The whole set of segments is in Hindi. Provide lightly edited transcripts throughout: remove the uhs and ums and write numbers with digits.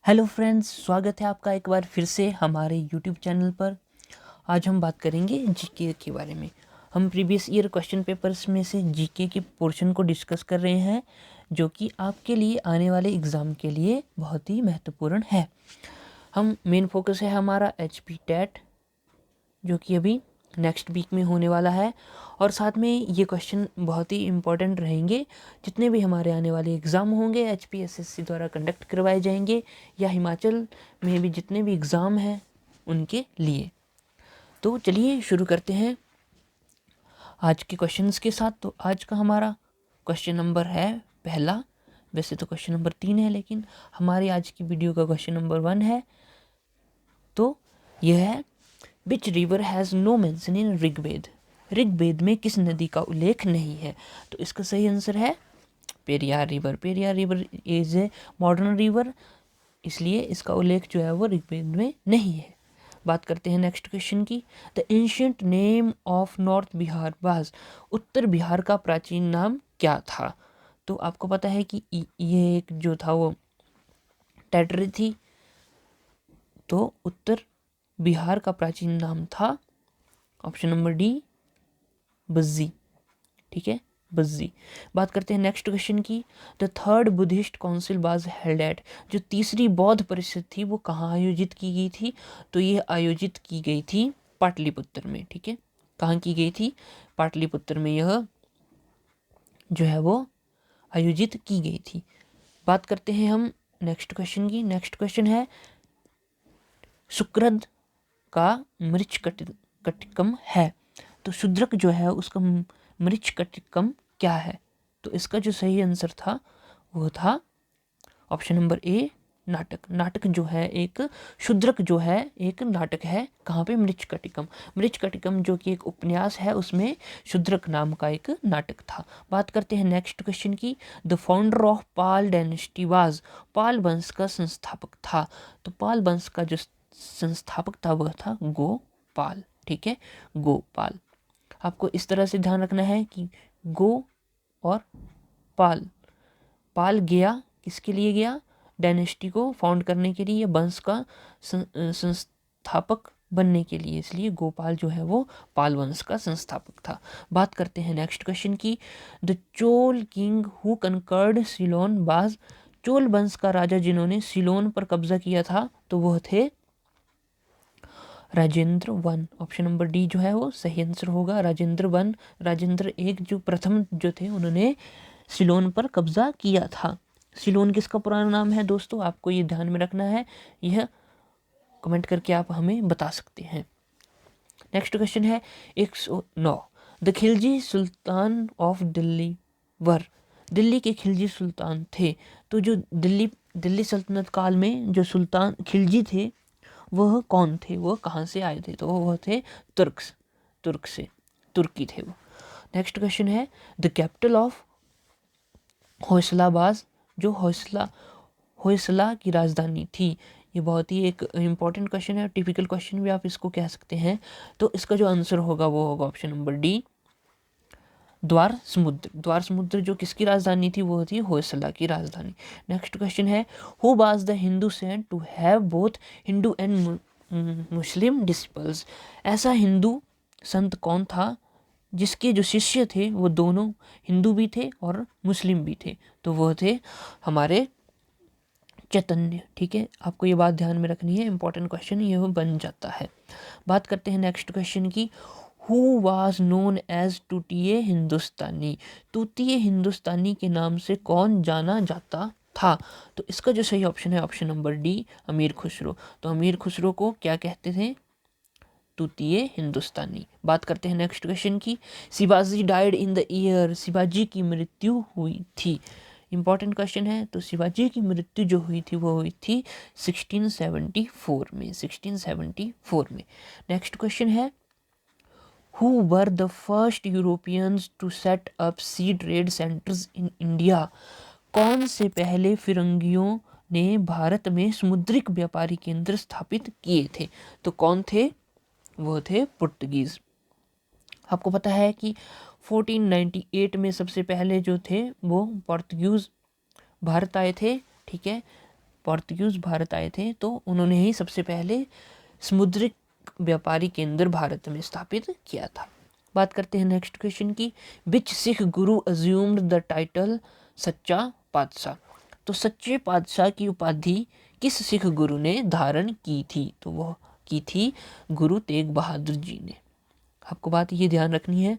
हेलो फ्रेंड्स, स्वागत है आपका एक बार फिर से हमारे यूट्यूब चैनल पर। आज हम बात करेंगे जीके के बारे में। हम प्रीवियस ईयर क्वेश्चन पेपर्स में से जीके के पोर्शन को डिस्कस कर रहे हैं, जो कि आपके लिए आने वाले एग्ज़ाम के लिए बहुत ही महत्वपूर्ण है। हम मेन फोकस है हमारा HP टेट, जो कि अभी नेक्स्ट वीक में होने वाला है, और साथ में ये क्वेश्चन बहुत ही इम्पोर्टेंट रहेंगे। जितने भी हमारे आने वाले एग्ज़ाम होंगे HPSSC द्वारा कंडक्ट करवाए जाएंगे, या हिमाचल में भी जितने भी एग्ज़ाम हैं उनके लिए। तो चलिए शुरू करते हैं आज के क्वेश्चंस के साथ। तो आज का हमारा क्वेश्चन नंबर है पहला। वैसे तो क्वेश्चन नंबर 3 है, लेकिन हमारी आज की वीडियो का क्वेश्चन नंबर 1 है। तो यह है, which river has no mention in Rigveda. Rigveda में किस नदी का उल्लेख नहीं है? तो इसका सही आंसर है Periyar river. Periyar river is a modern river, इसलिए इसका उल्लेख जो है वो ऋग्वेद में नहीं है। बात करते हैं नेक्स्ट क्वेश्चन की। The ancient name of north Bihar was. उत्तर बिहार का प्राचीन नाम क्या था? तो आपको पता है कि ये एक जो था वो टेरिटरी थी। तो उत्तर बिहार का प्राचीन नाम था ऑप्शन नंबर डी, बज्जी। ठीक है, बज्जी। बात करते हैं नेक्स्ट क्वेश्चन की। The third Buddhist council was held at. जो तीसरी बौद्ध परिषद थी वो कहाँ आयोजित की गई थी? तो ये आयोजित की गई थी पाटलिपुत्र में। ठीक है, कहाँ की गई थी? पाटलिपुत्र में यह जो है वो आयोजित की गई थी। बात करते हैं हम नेक्स्ट क्वेश्चन की। नेक्स्ट क्वेश्चन है, शुक्रद का मृच कटिकम है। तो शूद्रक जो है उसका मृच कटिकम क्या है? तो इसका जो सही आंसर था वो था ऑप्शन नंबर ए, नाटक। नाटक जो है एक शूद्रक जो है एक नाटक है। कहाँ पे? मृच कटिकम। मृच कटिकम जो कि एक उपन्यास है, उसमें शूद्रक नाम का एक नाटक था। बात करते हैं नेक्स्ट क्वेश्चन की। The founder of Pala dynasty was. Pala वंश का संस्थापक था। तो पाल वंश का जो संस्थापक था वह था गोपाल। ठीक है, गोपाल। आपको इस तरह से ध्यान रखना है कि गो और पाल। पाल गया किसके लिए गया? डायनेस्टी को फाउंड करने के लिए, वंश का संस्थापक बनने के लिए, इसलिए गोपाल जो है वो पाल वंश का संस्थापक था। बात करते हैं नेक्स्ट क्वेश्चन की। The Chola king who conquered Ceylon was. Chola वंश का राजा जिन्होंने सिलोन पर कब्जा किया था, तो वह थे Rajendra one. Option number D जो है वो सही आंसर होगा, राजेंद्र वन। राजेंद्र एक जो प्रथम जो थे, उन्होंने सिलोन पर कब्जा किया था। सिलोन किसका पुराना नाम है दोस्तों? आपको ये ध्यान में रखना है, यह कमेंट करके आप हमें बता सकते हैं। नेक्स्ट क्वेश्चन है 109। The Khilji sultan of Delhi were. Delhi के खिलजी सुल्तान थे। तो जो दिल्ली सल्तनत काल में जो सुल्तान खिलजी थे वह कौन थे? वह कहाँ से आए थे? तो वह थे तुर्की थे वो। नेक्स्ट क्वेश्चन है, द कैपिटल ऑफ होयसलाबाद। जो होयसला की राजधानी थी। ये बहुत ही एक इम्पॉर्टेंट क्वेश्चन है, टिपिकल क्वेश्चन भी आप इसको कह सकते हैं। तो इसका जो आंसर होगा वो होगा ऑप्शन नंबर डी, द्वार समुद्र। द्वार समुद्र जो किसकी राजधानी थी? वो थी होयसला की राजधानी। नेक्स्ट क्वेश्चन है, who was the Hindu saint to have both Hindu and Muslim disciples. ऐसा हिंदू संत कौन था जिसके जो शिष्य थे वो दोनों हिंदू भी थे और मुस्लिम भी थे? तो वो थे हमारे चैतन्य। ठीक है, आपको ये बात ध्यान में रखनी है, इंपॉर्टेंट क्वेश्चन ये बन जाता है। बात करते हैं नेक्स्ट क्वेश्चन की। हु वाज नोन एज तूतीय हिंदुस्तानी। तूतीय हिंदुस्तानी के नाम से कौन जाना जाता था? तो इसका जो सही ऑप्शन है ऑप्शन नंबर डी, अमीर खुसरो। तो अमीर खुसरो को क्या कहते थे? तूतीय हिंदुस्तानी। बात करते हैं नेक्स्ट क्वेश्चन की। Shivaji died in the year. Shivaji की मृत्यु हुई थी। इंपॉर्टेंट क्वेश्चन है। तो शिवाजी की मृत्यु जो हुई थी वो हुई थी 1674 में। 1674 में। नेक्स्ट क्वेश्चन है, who were the first Europeans to set up sea trade centres in India. कौन से पहले फिरंगियों ने भारत में समुद्रिक व्यापारी केंद्र स्थापित किए थे? तो कौन थे? वो थे पुर्तगीज। आपको पता है कि 1498 में सबसे पहले जो थे वो पोर्तुगीज भारत आए थे। ठीक है, पोर्तुगीज भारत आए थे तो उन्होंने ही सबसे पहले समुद्रिक व्यापारी केंद्र भारत में स्थापित किया था। बात करते हैं नेक्स्ट क्वेश्चन की, विच सिख गुरु अज्यूम्ड द टाइटल सच्चा पातशाह। तो सच्चे पातशाह की उपाधि किस सिख गुरु ने धारण की थी? तो वह की थी गुरु तेग बहादुर जी ने। आपको बात ये ध्यान रखनी है,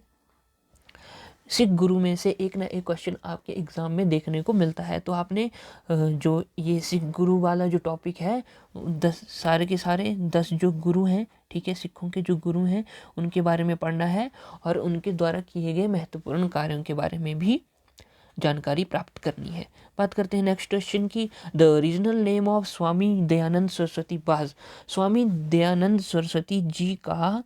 सिख गुरु में से एक ना एक क्वेश्चन आपके एग्जाम में देखने को मिलता है। तो आपने जो ये सिख गुरु वाला जो टॉपिक है, 10 सारे के सारे 10 जो गुरु हैं, ठीक है, सिखों के जो गुरु हैं उनके बारे में पढ़ना है और उनके द्वारा किए गए महत्वपूर्ण कार्यों के बारे में भी जानकारी प्राप्त करनी है। बात करते हैं नेक्स्ट क्वेश्चन की, the regional name of Swami Dayanand Saraswati बाज। स्वामी दयानंद सरस्वती जी का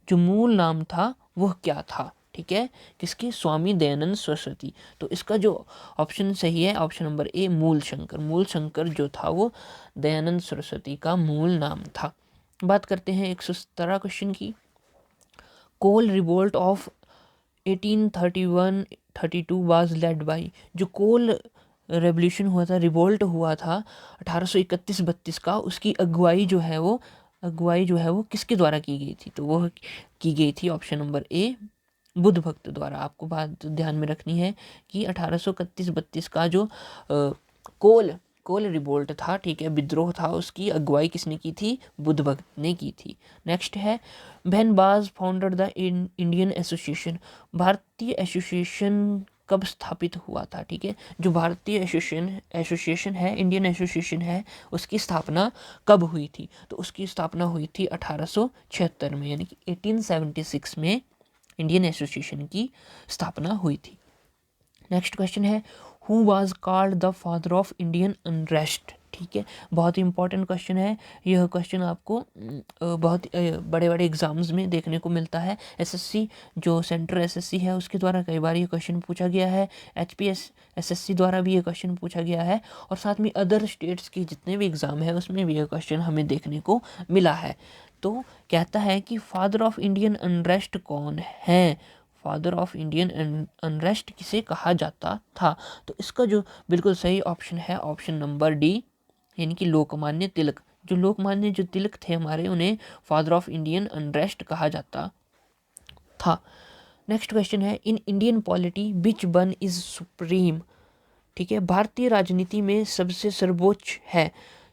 जो मूल नाम था वह क्या था? ठीक है, किसके? स्वामी दयानंद सरस्वती। तो इसका जो ऑप्शन सही है ऑप्शन नंबर ए, मूल शंकर। मूल शंकर जो था वो दयानंद सरस्वती का मूल नाम था। बात करते हैं 117 क्वेश्चन की, Kol revolt of 1831-32 was led by. जो कोल रेवोल्यूशन हुआ था, रिवोल्ट हुआ था 1831-32 का, उसकी अगुवाई जो है वो किसके द्वारा की गई थी? तो वह की गई थी ऑप्शन नंबर ए, बुद्ध भक्त द्वारा। आपको बात ध्यान में रखनी है कि 1831-32 का जो कोल रिवोल्ट था, ठीक है, विद्रोह था, उसकी अगुवाई किसने की थी? बुद्ध भक्त ने की थी। नेक्स्ट है, बेन बाज फाउंडेड द इंडियन एसोसिएशन। भारतीय एसोसिएशन कब स्थापित हुआ था? ठीक है, जो भारतीय एसोसिएशन है, इंडियन एसोसिएशन है, उसकी स्थापना कब हुई थी? तो उसकी स्थापना हुई थी 1876 में, यानी कि 1876 में इंडियन एसोसिएशन की स्थापना हुई थी। नेक्स्ट क्वेश्चन है, who was called the father of Indian unrest. ठीक है, बहुत ही इंपॉर्टेंट क्वेश्चन है। यह क्वेश्चन आपको बहुत बड़े बड़े एग्जाम्स में देखने को मिलता है। एसएससी जो सेंट्रल एसएससी है उसके द्वारा कई बार ये क्वेश्चन पूछा गया है, एचपीएस एसएससी द्वारा भी ये क्वेश्चन पूछा गया है, और साथ में अदर स्टेट्स के जितने भी एग्जाम है उसमें भी यह क्वेश्चन हमें देखने को मिला है। तो कहता है कि फादर ऑफ इंडियन अनरेस्ट कौन है? फादर ऑफ इंडियन अनरेस्ट किसे कहा जाता था? तो इसका जो बिल्कुल सही ऑप्शन है ऑप्शन नंबर डी, यानी कि लोकमान्य तिलक। जो लोकमान्य जो तिलक थे हमारे, उन्हें फादर ऑफ इंडियन अनरेस्ट कहा जाता था। नेक्स्ट क्वेश्चन है, in Indian polity which one is supreme. ठीक है, भारतीय राजनीति में सबसे सर्वोच्च है।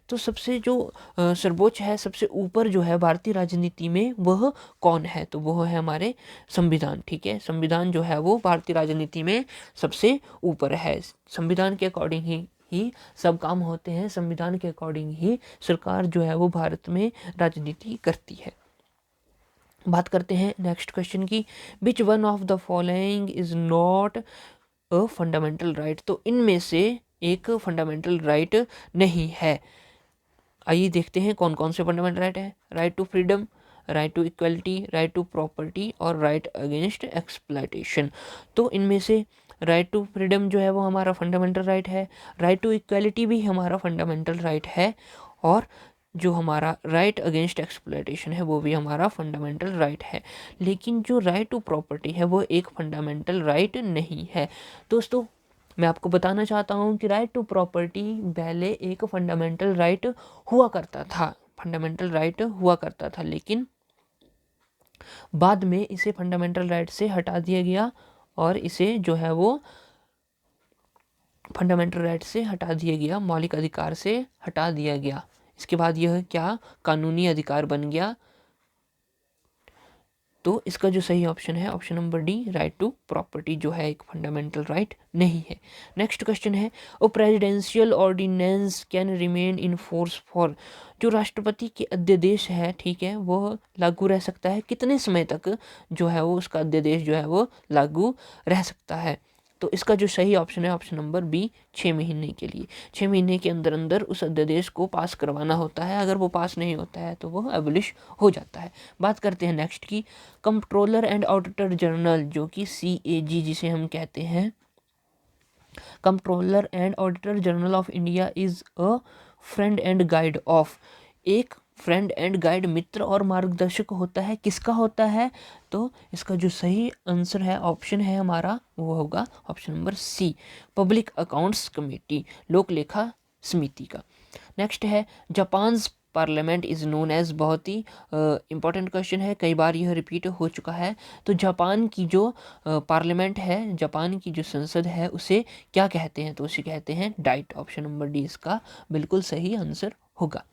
तो सबसे जो सर्वोच्च है, सबसे ऊपर जो है भारतीय राजनीति में, वह कौन है? तो वह है हमारे संविधान। ठीक है, संविधान जो है वो भारतीय राजनीति में सबसे ऊपर है। संविधान के अकॉर्डिंग ही सब काम होते हैं, संविधान के अकॉर्डिंग ही सरकार जो है वो भारत में राजनीति करती है। बात करते हैं नेक्स्ट क्वेश्चन की, which one of the following is not a fundamental right. तो इनमें से एक फंडामेंटल राइट नहीं है। आइए देखते हैं कौन कौन से फंडामेंटल राइट है। Right to freedom, right to equality, right to property और राइट अगेंस्ट एक्सप्लॉयटेशन। तो इनमें से राइट टू फ्रीडम जो है वो हमारा फंडामेंटल राइट है, राइट टू इक्वलिटी भी हमारा फंडामेंटल राइट है, और जो हमारा राइट अगेंस्ट एक्सप्लॉयटेशन है वो भी हमारा फंडामेंटल राइट है। लेकिन जो राइट टू प्रॉपर्टी है वो एक फंडामेंटल राइट नहीं है। दोस्तों, मैं आपको बताना चाहता हूँ कि राइट टू प्रॉपर्टी पहले एक फंडामेंटल राइट हुआ करता था, लेकिन बाद में इसे फंडामेंटल राइट से हटा दिया गया, और इसे जो है वो फंडामेंटल राइट से हटा दिया गया, मौलिक अधिकार से हटा दिया गया। इसके बाद यह क्या कानूनी अधिकार बन गया। तो इसका जो सही ऑप्शन है option number D, right to property जो है एक फंडामेंटल राइट नहीं है। नेक्स्ट क्वेश्चन है, a presidential ordinance can remain in force for. जो राष्ट्रपति के अध्यादेश है, ठीक है, वो लागू रह सकता है कितने समय तक जो है वो उसका अध्यादेश जो है वो लागू रह सकता है? तो इसका जो सही ऑप्शन है ऑप्शन नंबर बी, 6 महीने के लिए। 6 महीने के अंदर अंदर उस अध्यादेश को पास करवाना होता है। अगर वो पास नहीं होता है तो वो एबलिश हो जाता है। बात करते हैं नेक्स्ट की, कंट्रोलर एंड ऑडिटर जनरल जो कि CAG जिसे हम कहते हैं, controller and auditor general of India is a friend and guide of. एक फ्रेंड एंड गाइड, मित्र और मार्गदर्शक होता है, किसका होता है? तो इसका जो सही आंसर है ऑप्शन है हमारा वो होगा option number C, public accounts committee, लोक लेखा समिति का। नेक्स्ट है Japan parliament is known as, बहुत ही इंपॉर्टेंट क्वेश्चन है, कई बार यह रिपीट हो चुका है। तो जापान की जो पार्लियामेंट है, जापान की जो संसद है, उसे क्या कहते हैं? तो उसे कहते हैं डाइट। ऑप्शन नंबर डी इसका बिल्कुल सही आंसर होगा।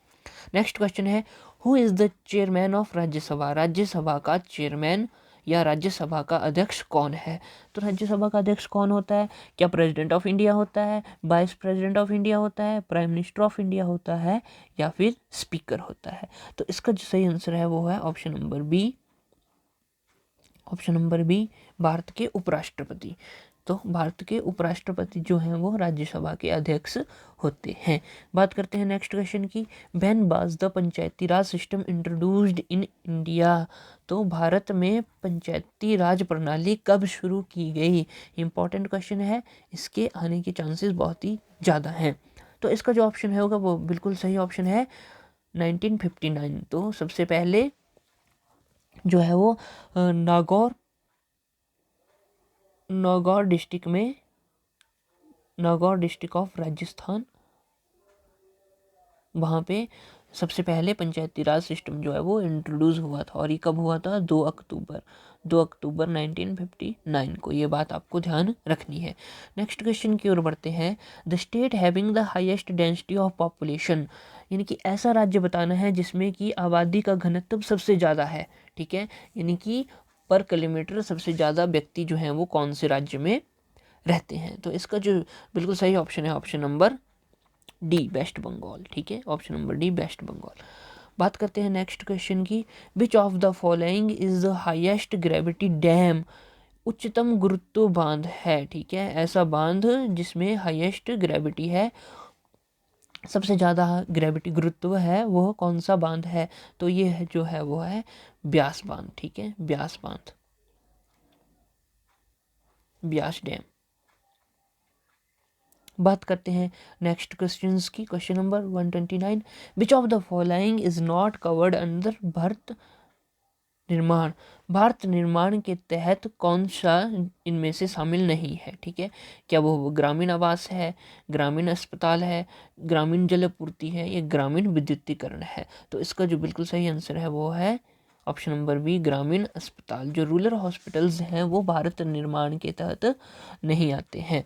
नेक्स्ट क्वेश्चन है who is the chairman of Rajya Sabha? Rajya Sabha का चेयरमैन या राज्यसभा का अध्यक्ष कौन है? तो राज्यसभा का अध्यक्ष कौन होता है? क्या प्रेसिडेंट ऑफ इंडिया होता है, वाइस प्रेसिडेंट ऑफ इंडिया होता है, प्राइम मिनिस्टर ऑफ इंडिया होता है, या फिर स्पीकर होता है? तो इसका जो सही आंसर है वो है option number B. Option number B, Bharat के उपराष्ट्रपति। तो भारत के उपराष्ट्रपति जो हैं वो राज्यसभा के अध्यक्ष होते हैं। बात करते हैं नेक्स्ट क्वेश्चन की। When was the Panchayati Raj system introduced in India? तो भारत में पंचायती राज प्रणाली कब शुरू की गई? इंपॉर्टेंट क्वेश्चन है, इसके आने के चांसेस बहुत ही ज़्यादा हैं। तो इसका जो ऑप्शन है होगा वो बिल्कुल सही ऑप्शन है 1959। तो सबसे पहले जो है वो नागौर डिस्ट्रिक्ट में, नागौर डिस्ट्रिक्ट ऑफ राजस्थान, वहाँ पे सबसे पहले पंचायती राज सिस्टम जो है वो इंट्रोड्यूस हुआ था। और ये कब हुआ था? 2 अक्टूबर 1959 को। ये बात आपको ध्यान रखनी है। नेक्स्ट क्वेश्चन की ओर बढ़ते हैं। The state having the highest density of population, यानी कि ऐसा राज्य बताना है जिसमें कि आबादी का घनत्व सबसे ज़्यादा है। ठीक है, यानी कि पर किलोमीटर सबसे ज़्यादा व्यक्ति जो हैं वो कौन से राज्य में रहते हैं? तो इसका जो बिल्कुल सही ऑप्शन है option number D, West Bengal. ठीक है, option number D, West Bengal. बात करते हैं नेक्स्ट क्वेश्चन की। Which of the following is the highest gravity dam? उच्चतम गुरुत्व बांध है। ठीक है, ऐसा बांध जिसमें हाईएस्ट ग्रेविटी है, सबसे ज़्यादा ग्रेविटी गुरुत्व है, वो कौन सा बांध है? तो ये जो है वो है ब्यास बांध। ठीक है, ब्यास बांध, ब्यास डैम। बात करते हैं नेक्स्ट क्वेश्चंस की। Question number 129। Which of the following is not covered under Bharat निर्माण? भारत निर्माण के तहत कौन सा इनमें से शामिल नहीं है? ठीक है, क्या वो ग्रामीण आवास है, ग्रामीण अस्पताल है, ग्रामीण जल आपूर्ति है, या ग्रामीण विद्युतीकरण है? तो इसका जो बिल्कुल सही आंसर है वो है ऑप्शन नंबर बी, ग्रामीण अस्पताल। जो रूरल हॉस्पिटल्स हैं वो भारत निर्माण के तहत नहीं आते हैं।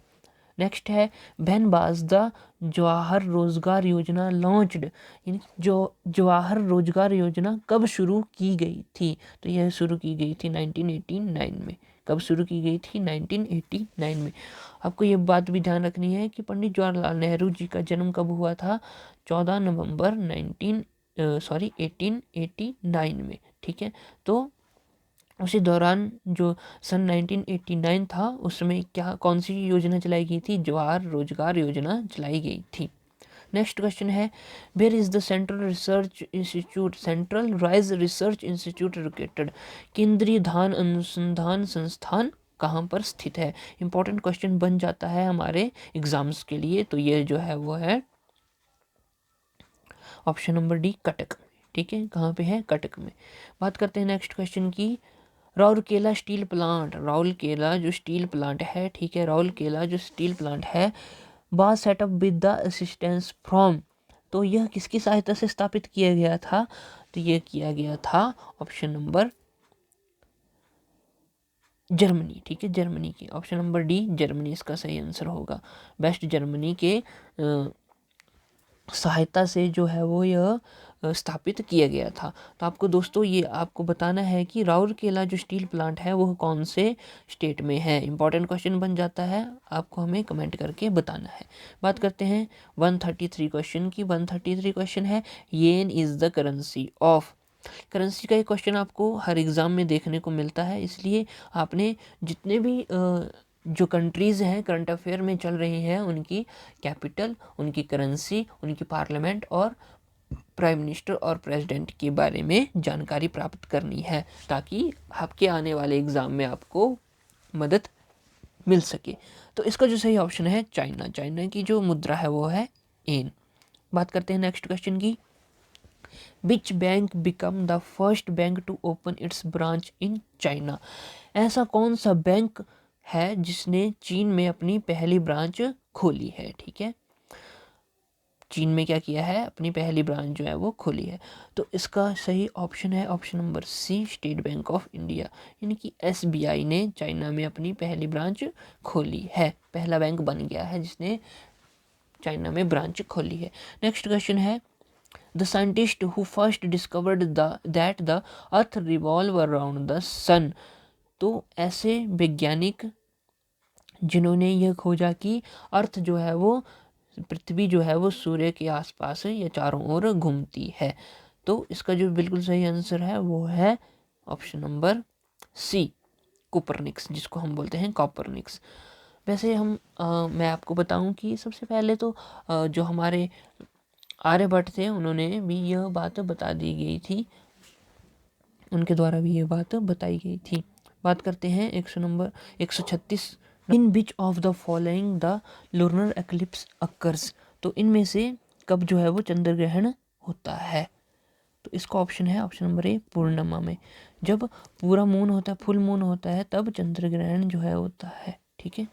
नेक्स्ट है व्हेन वाज द जवाहर रोजगार योजना लॉन्च्ड? यानी जो जवाहर रोजगार योजना कब शुरू की गई थी? तो यह शुरू की गई थी 1989 में। कब शुरू की गई थी? 1989 में। आपको ये बात भी ध्यान रखनी है कि पंडित जवाहरलाल नेहरू जी का जन्म कब हुआ था? 14 नवंबर 1889 में। ठीक है, तो उसी दौरान जो सन 1989 था उसमें क्या कौन सी योजना चलाई गई थी? जवाहर रोजगार योजना चलाई गई थी। नेक्स्ट क्वेश्चन है where is the central research institute, central rice research institute located? केंद्रीय धान अनुसंधान संस्थान कहाँ पर स्थित है? इंपॉर्टेंट क्वेश्चन बन जाता है हमारे एग्जाम्स के लिए। तो ये जो है वो है ऑप्शन नंबर डी, कटक। ठीक है, कहाँ पे है? कटक में। बात करते हैं नेक्स्ट क्वेश्चन की। राउरकेला स्टील प्लांट, राउरकेला जो स्टील प्लांट है, ठीक है, राउरकेला जो स्टील प्लांट है, was setup with the assistance from? तो यह किसकी सहायता से स्थापित किया गया था? तो यह किया गया था ऑप्शन नंबर जर्मनी। ठीक है, जर्मनी की। ऑप्शन नंबर डी, जर्मनी इसका सही आंसर होगा। वेस्ट जर्मनी के सहायता से जो है वो यह स्थापित किया गया था। तो आपको दोस्तों ये आपको बताना है कि राउरकेला जो स्टील प्लांट है वो कौन से स्टेट में है। इंपॉर्टेंट क्वेश्चन बन जाता है, आपको हमें कमेंट करके बताना है। बात करते हैं 133 क्वेश्चन की। 133 क्वेश्चन है yen is the currency of? Currency का एक क्वेश्चन आपको हर एग्ज़ाम में देखने को मिलता है, इसलिए आपने जितने भी जो कंट्रीज़ हैं करंट अफेयर में चल रही हैं उनकी कैपिटल, उनकी करेंसी, उनकी पार्लियामेंट और प्राइम मिनिस्टर और प्रेसिडेंट के बारे में जानकारी प्राप्त करनी है, ताकि आपके आने वाले एग्ज़ाम में आपको मदद मिल सके। तो इसका जो सही ऑप्शन है चाइना। चाइना की जो मुद्रा है वो है येन। बात करते हैं नेक्स्ट क्वेश्चन की। Which bank become the first bank to open its branch in China? ऐसा कौन सा बैंक है जिसने चीन में अपनी पहली ब्रांच खोली है? ठीक है, चीन में क्या किया है, अपनी पहली ब्रांच जो है वो खोली है। तो इसका सही ऑप्शन है option number C, State Bank of India, यानी कि SBI ने चाइना में अपनी पहली ब्रांच खोली है, पहला बैंक बन गया है जिसने चाइना में ब्रांच खोली है। नेक्स्ट क्वेश्चन है, the scientist who first discovered that the earth revolve around the sun. तो ऐसे वैज्ञानिक जिन्होंने यह खोजा कि अर्थ जो है वो, पृथ्वी जो है वो सूर्य के आसपास या चारों ओर घूमती है। तो इसका जो बिल्कुल सही आंसर है वो है ऑप्शन नंबर सी, कोपरनिक्स, जिसको हम बोलते हैं कॉपरनिक्स। वैसे मैं आपको बताऊं कि सबसे पहले तो जो हमारे आर्यभट्ट थे उन्होंने भी यह बात बता दी गई थी, उनके द्वारा भी यह बात बताई गई थी। बात करते हैं 136, in which of the following the lunar eclipse occurs. तो इनमें से कब जो है वो चंद्र ग्रहण होता है। तो इसका ऑप्शन है ऑप्शन नंबर ए, पूर्णिमा में। जब पूरा मून होता है, फुल मून होता है, तब चंद्र ग्रहण जो है होता है। ठीक है।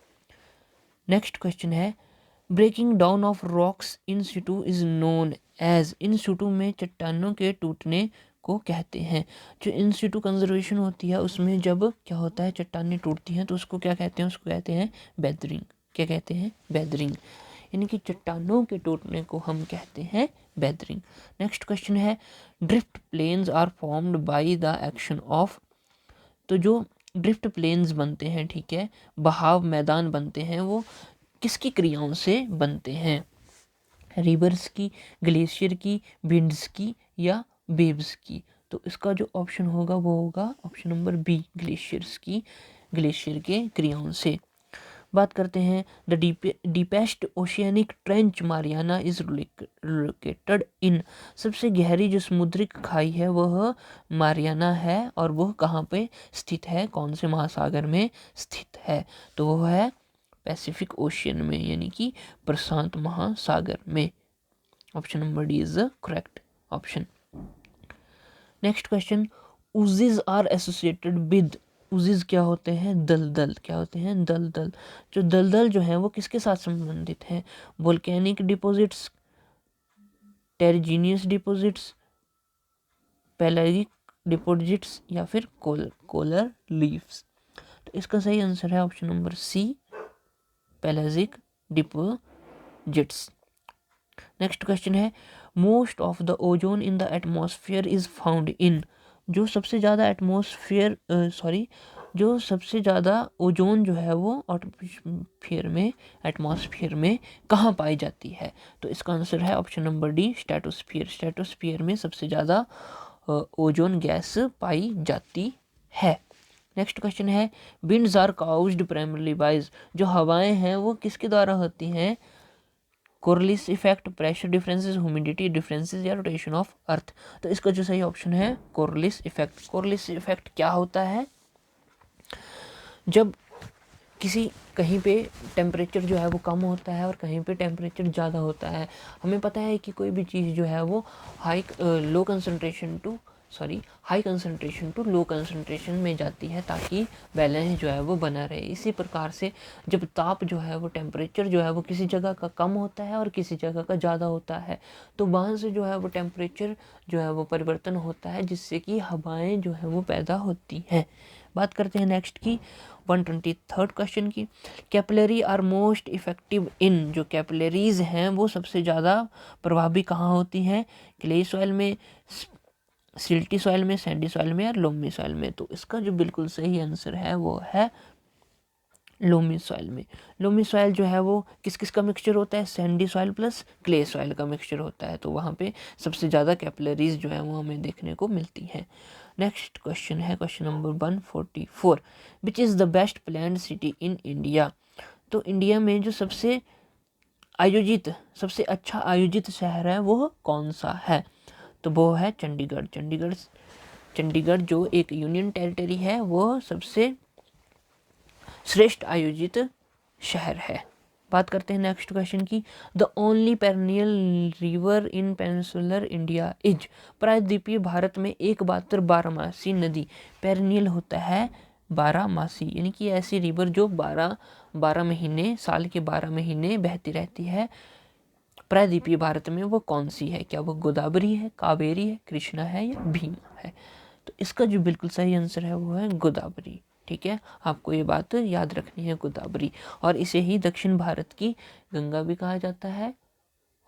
नेक्स्ट क्वेश्चन है, breaking down of rocks in situ is known as. In situ में चट्टानों के टूटने को कहते हैं। जो इन सिटू कंजर्वेशन होती है उसमें जब क्या होता है, चट्टानें टूटती हैं तो उसको क्या कहते हैं, उसको कहते हैं वेदरिंग। क्या कहते हैं, वेदरिंग, यानी कि चट्टानों के टूटने को हम कहते हैं वेदरिंग। नेक्स्ट क्वेश्चन है, drift plains are formed by the action of. तो जो ड्रिफ्ट प्लेन्स बनते हैं, ठीक है, बहाव मैदान बनते हैं, वो किसकी क्रियाओं से बनते हैं, रिवर्स की, ग्लेशियर की, विंड्स की या वेव्स की। तो इसका जो ऑप्शन होगा वो होगा ऑप्शन नंबर बी, ग्लेशियर्स की, ग्लेशियर के क्रियाओं से। बात करते हैं, the deepest oceanic trench Mariana is located in. सबसे गहरी जो समुद्री खाई है वह मारियाना है, और वह कहाँ पे स्थित है, कौन से महासागर में स्थित है। तो वह है पैसिफिक ओशियन में, यानी कि प्रशांत महासागर में। Option number D is the correct option. Next question, oozes are associated with. Oozes क्या होते हैं, दलदल। क्या होते हैं, दलदल। जो दलदल जो है वो किसके साथ संबंधित है, volcanic deposits, terrigenous deposits, pelagic deposits या फिर कोलर लीव्स। तो इसका सही आंसर है option number C, pelagic deposits. Next question है, most of the ozone in the atmosphere is found in. जो सबसे ज़्यादा जो सबसे ज़्यादा ओजोन जो है वो एटमॉस्फेयर में कहाँ पाई जाती है। तो इसका आंसर है option number D, stratosphere. Stratosphere में सबसे ज़्यादा ओजोन गैस पाई जाती है। नेक्स्ट क्वेश्चन है, winds are caused primarily by. जो हवाएं हैं वो किसके द्वारा होती हैं, Coriolis effect, pressure differences, humidity differences या रोटेशन ऑफ अर्थ। तो इसका जो सही ऑप्शन है कोरलिस इफेक्ट। कोरलिस इफेक्ट क्या होता है, जब कहीं पे टेम्परेचर जो है वो कम होता है और कहीं पे टेम्परेचर ज़्यादा होता है। हमें पता है कि कोई भी चीज़ जो है वो high concentration to low concentration में जाती है ताकि बैलेंस जो है वो बना रहे। इसी प्रकार से जब ताप जो है वो, टेम्परेचर जो है वो किसी जगह का कम होता है और किसी जगह का ज़्यादा होता है, तो वहाँ से जो है वो टेम्परेचर जो है वो परिवर्तन होता है, जिससे कि हवाएं जो है वो पैदा होती हैं। बात करते हैं नेक्स्ट की 123rd क्वेश्चन की, capillary are most effective in. जो कैपिलरीज हैं वो सबसे ज़्यादा प्रभावी कहाँ होती हैं, क्ले सॉइल में, सिल्टी सॉइल में, सैंडी सॉइल में या लोमी सॉइल में। तो इसका जो बिल्कुल सही आंसर है वो है लोमी सॉइल में। लोमी सॉइल जो है वो किस किस का मिक्सचर होता है, Sandy soil plus clay soil का मिक्सचर होता है। तो वहाँ पे सबसे ज़्यादा कैपिलरीज जो है वो हमें देखने को मिलती हैं। नेक्स्ट क्वेश्चन है question number 144, which is the best planned city in India. तो इंडिया में जो सबसे अच्छा आयोजित शहर है वो कौन सा है। तो वो है चंडीगढ़। चंडीगढ़ जो एक यूनियन टेरिटरी है वो सबसे श्रेष्ठ आयोजित शहर है। बात करते हैं नेक्स्ट क्वेश्चन की, the only perennial river in peninsular India is. प्रायद्वीपीय भारत में एकमात्र बारहमासी नदी, पेरिनियल होता है 12 यानी कि ऐसी रिवर जो 12 महीने, साल के 12 महीने बहती रहती है, प्रायद्वीपीय भारत में वो कौन सी है? क्या वो गोदावरी है, कावेरी है, कृष्णा है या भीमा है? तो इसका जो बिल्कुल सही आंसर है वो है गोदावरी। ठीक है, आपको ये बात याद रखनी है, गोदावरी। और इसे ही दक्षिण भारत की गंगा भी कहा जाता है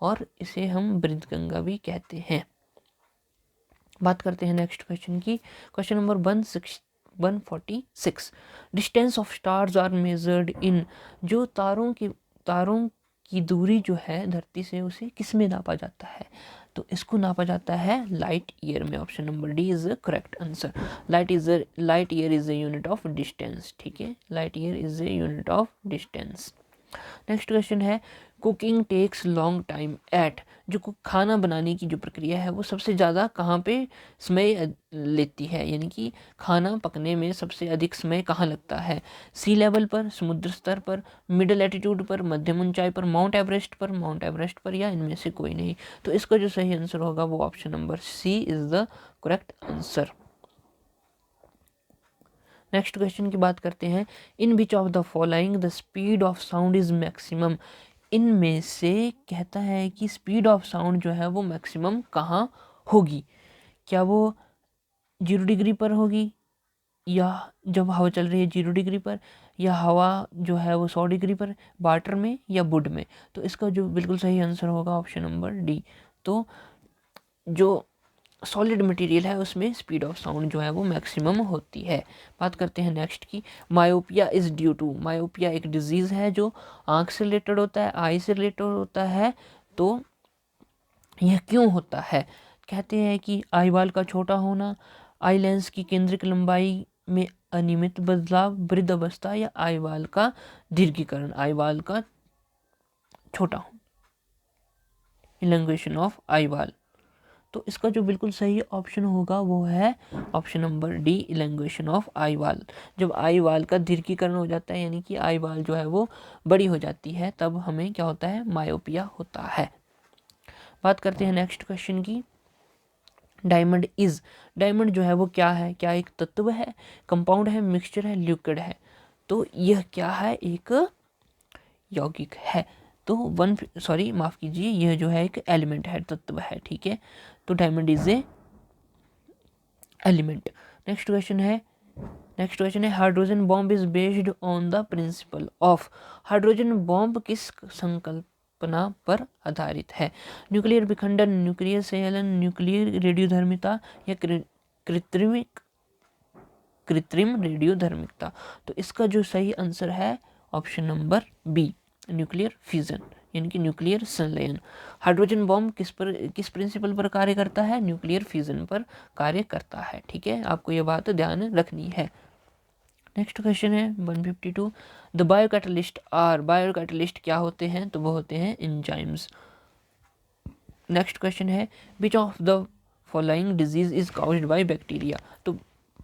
और इसे हम वृद्ध गंगा भी कहते हैं। बात करते हैं नेक्स्ट क्वेश्चन की। Question number 146। Distance of stars are measured in. जो तारों की दूरी जो है धरती से, उसे किस में नापा जाता है? तो इसको नापा जाता है लाइट ईयर में। Option number D is the correct answer. Light year is a unit of distance. ठीक है, light year is a unit of distance. Next question है, cooking takes long time at. जो खाना बनाने की जो प्रक्रिया है वो सबसे ज़्यादा कहाँ पे समय लेती है, यानी कि खाना पकने में सबसे अधिक समय कहाँ लगता है? सी लेवल पर, समुद्र स्तर पर, मिडिल एटीट्यूड पर, मध्यम ऊंचाई पर, माउंट एवरेस्ट पर या इनमें से कोई नहीं? तो इसका जो सही आंसर होगा वो option number C is the correct answer. Next question की बात करते हैं। In which of the following the speed of sound is maximum. इनमें से कहता है कि स्पीड ऑफ साउंड जो है वो मैक्सिमम कहाँ होगी? क्या वो 0 डिग्री पर होगी, या जब हवा चल रही है 0 डिग्री पर, या हवा जो है वो 100 डिग्री पर, वाटर में या वुड में? तो इसका जो बिल्कुल सही आंसर होगा ऑप्शन नंबर डी। तो जो सॉलिड मटेरियल है उसमें स्पीड ऑफ साउंड जो है वो मैक्सिमम होती है। बात करते हैं नेक्स्ट की। Myopia is due to. Myopia एक डिजीज़ है जो आँख से रिलेटेड होता है, आई से रिलेटेड होता है। तो यह क्यों होता है? कहते हैं कि आई बाल का छोटा होना, आई लेंस की केंद्रिक लंबाई में अनियमित बदलाव, वृद्ध अवस्था या आई बाल का दीर्घीकरण। आई बाल का छोटा होना, इलॉन्गेशन ऑफ आई बाल। तो इसका जो बिल्कुल सही ऑप्शन होगा वो है option number D, elongation of eyeball. जब आई वाल का दीर्घीकरण हो जाता है, यानी कि आई वाल जो है वो बड़ी हो जाती है, तब हमें क्या होता है? मायोपिया होता है। बात करते हैं नेक्स्ट क्वेश्चन की। डायमंड जो है वो क्या है? क्या एक तत्व है, कंपाउंड है, मिक्सचर है, लिक्विड है? तो यह क्या है? एक यौगिक है। तो माफ कीजिए, यह जो है एक एलिमेंट है, तत्व है। ठीक है, तो diamond is a element. Next question है hydrogen bomb is based on the principle of. Hydrogen bomb किस संकल्पना पर आधारित है? न्यूक्लियर विखंडन, न्यूक्लियर संचलन, न्यूक्लियर रेडियोधर्मिता या कृत्रिम रेडियोधर्मिता? तो इसका जो सही आंसर है option number B, nuclear fusion, यानी कि न्यूक्लियर संलयन। हाइड्रोजन बॉम्ब किस प्रिंसिपल पर कार्य करता है? न्यूक्लियर फ्यूजन पर कार्य करता है। ठीक है, आपको यह बात ध्यान रखनी है। नेक्स्ट क्वेश्चन है 152। द बायोकैटलिस्ट क्या होते हैं? तो वो होते हैं एंजाइम्स। नेक्स्ट क्वेश्चन है विच of the following disease is caused by bacteria. तो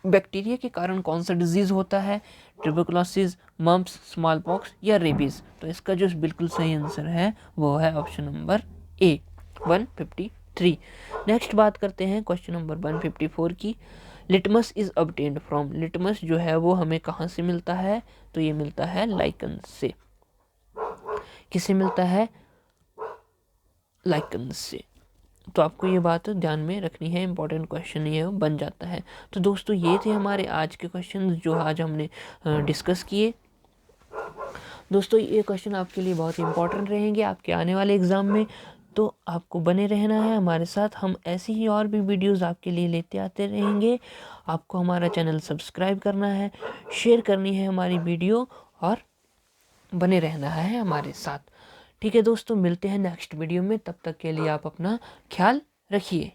बैक्टीरिया के कारण कौन सा डिजीज होता है? ट्यूबरकुलोसिस, मम्प्स, स्मॉल पॉक्स या रेबीज? तो इसका जो बिल्कुल सही आंसर है वो है ऑप्शन नंबर ए, 153। नेक्स्ट बात करते हैं क्वेश्चन नंबर 154 की। Litmus is obtained from. Litmus जो है वो हमें कहाँ से मिलता है? तो ये मिलता है लाइकन से। किससे मिलता है? लाइकन से। तो आपको ये बात ध्यान में रखनी है, इंपॉर्टेंट क्वेश्चन ये बन जाता है। तो दोस्तों ये थे हमारे आज के क्वेश्चन जो आज हमने डिस्कस किए। दोस्तों ये क्वेश्चन आपके लिए बहुत इंपॉर्टेंट रहेंगे आपके आने वाले एग्ज़ाम में, तो आपको बने रहना है हमारे साथ। हम ऐसी ही और भी वीडियोस आपके लिए लेते आते रहेंगे। आपको हमारा चैनल सब्सक्राइब करना है, शेयर करनी है हमारी वीडियो और बने रहना है हमारे साथ। ठीक है दोस्तों, मिलते हैं नेक्स्ट वीडियो में। तब तक के लिए आप अपना ख्याल रखिए।